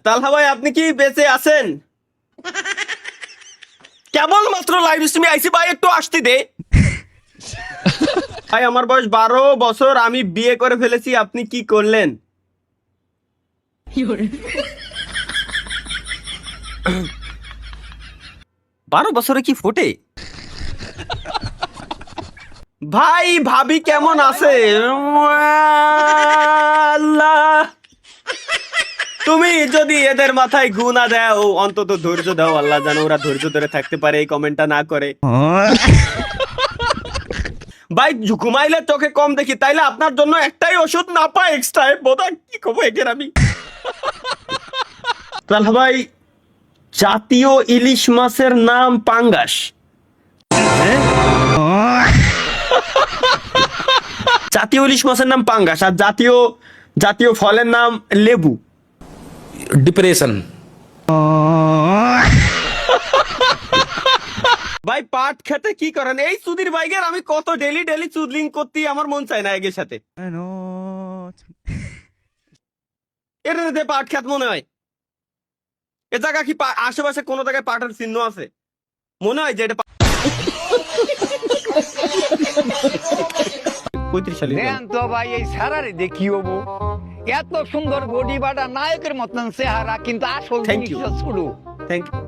তালহা ভাই আপনি কি বেঁচে আছেন? কেবল মাত্র লাইভ স্ট্রিমে আইসি ভাই, একটু আসতে দে ভাই। আমার বয়স 12 বছর, আমি বিয়ে করে ফেলেছি। আপনি কি করলেন? 12 বছরে কি ফোটে? ভাই ভাবি কেমন আছে? আল্লাহ, তুমি যদি এদের মাথায় গু না দাও, অন্তত ধৈর্য দাও। আল্লাহ জানো ওরা ধৈর্য ধরে থাকতে পারে, এই কমেন্টটা না করে। ভাই ঘুমাইলে চোখে কম দেখি, তাইলে আপনার জন্য একটাই ওষুধ না পাই এক্সট্রা। বোধা কি কবো একের আমি। তাহলে ভাই জাতীয় ইলিশ মাছের নাম পাঙ্গাস। জাতীয় ইলিশ মাছের নাম পাঙ্গাস, আর জাতীয় জাতীয় ফলের নাম লেবু। ডিপ্রেশন। ভাই পাট খেতে কি করেন? এই সুধীর ভাইগের আমি কত ডেলি ডেলি চুদলিং করতে আমার মন চায় না এগের সাথে। এটা পাট খেত মনে হয়। এ জায়গা কি আশেপাশে কোনো জায়গায় পাটের চিহ্ন আছে? মনে হয় যে এটা 35 সালে তো ভাই এই সারারে দেখি হবো এত সুন্দর বডি বাটা নায়কের মতন চেহারা, কিন্তু আসল Thank you. জিনিসটা ছোট। Thank you.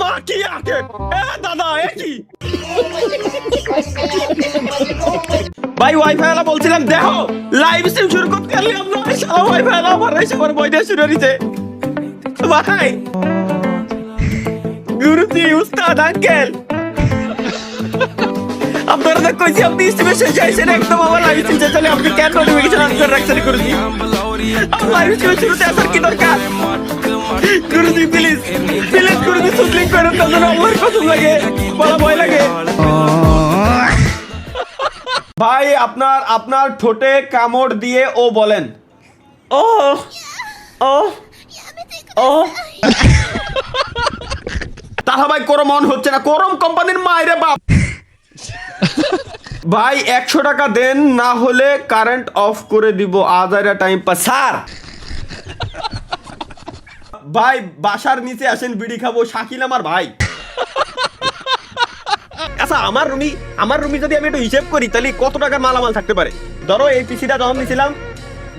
মা কি আকে এ দাদা এ কি ভাই ওয়াইফাই वाला বলছিলাম দেখো লাইভ স্ট্রিম শুরু করতে গেলে আমরা শালা ওয়াইফাই वाला আমার এসে পর বইটা শুরু হইছে। ভাই গুরুজি উস্তাদ আঙ্কেল আপনারা তো কইছি আপনি স্ট্রিমে শেষ আইছেন, একদম আমার লাইভ স্ট্রিম চলে। আপনি কেন নোটিফিকেশন অন করে রাখছেন গুরুজি? আমার লাইভ স্ট্রিমে শুরুতে আসার কি দরকার? গুরুজি প্লিজ প্লিজ গুরুজি সুদলিং করেন, তাদের আল্লাহর কসম লাগে, বলা ভয় লাগে। ভাই আপনার আপনার ঠোঁটে কামড় দিয়ে ও বলেন ও ও ও। তাহা ভাই করম অন হচ্ছে না, করম কোম্পানির মায়েরে বাপ। ভাই 100 টাকা দেন, না হলে কারেন্ট অফ করে দিব। আজাইরা টাইম পাস স্যার। ভাই বাসার নিচে আসেন, বিড়ি খাবো। শাকিল আমার ভাই। আচ্ছা আমার রুমি যদি আমি একটু হিসেব করি, তাহলে কত টাকার মালামাল থাকতে পারে? ধরো এই পিসিটা যখন নিয়েছিলাম,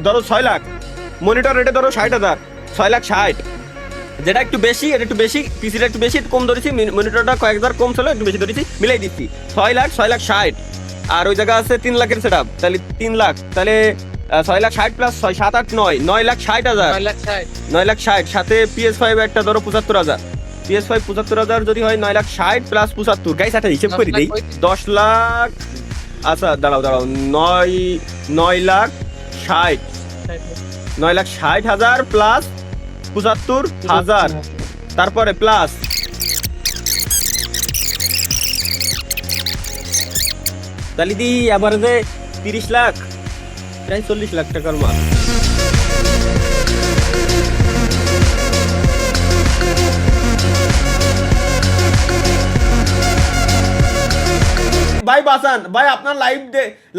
ধরো 6 লাখ, মনিটর রেটে ধরো 60,000, 6 লাখ 60। যেটা একটু বেশি, এটা একটু বেশি, পিসিটা একটু বেশি কম ধরেছি, মনিটরটা কয়েক হাজার কম ছিল, একটু বেশি ধরেছি, মিলাই দিচ্ছি 6 লাখ 60। আর ওই জায়গা আছে 3 লাখের সেট আপ, তাহলে 3 লাখ, তাহলে 6 লাখ 60 প্লাস 6 7 8 9 9 লাখ 60,000, 9 লাখ 60 সাথে PS5 একটা ধরো 75,000, PS5 75,000 যদি হয় 9 লাখ 60 প্লাস 75। গাইস একটা হিসেব করে দিই, 10 লাখ। আচ্ছা দাঁড়াও 9 লাখ 60, 9 লাখ 60,000 প্লাস 75,000, তারপরে প্লাস তাহলে দি এভারেজে 30 লাখ, প্রায় 40 লাখ টাকার মাল। ভাই বাসান ভাই, আপনার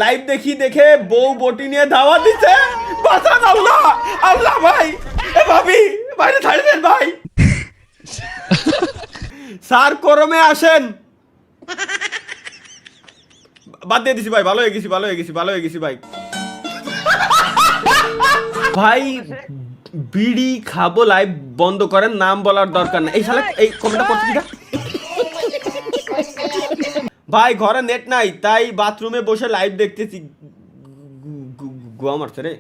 লাইভ দেখে বউ বটি নিয়ে ধাওয়া দিচ্ছে। বাসান আল্লাহ আল্লাহ ভাই, এ ভাবি বাইরে ছাড়ি দেন ভাই। স্যার করমে আসেন। বাদ দিয়ে দিছি ভাই, ভালো হয়ে গেছি ভাই। ভাই বিড়ি খাবো, লাইভ বন্ধ করেন, নাম বলার দরকার না। এই শালা এই কমেন্টটা পড়তে দিটা। ভাই ঘরে নেট নাই, তাই বাথরুমে বসে লাইভ দেখতেছি। গোয়া মারছে রে।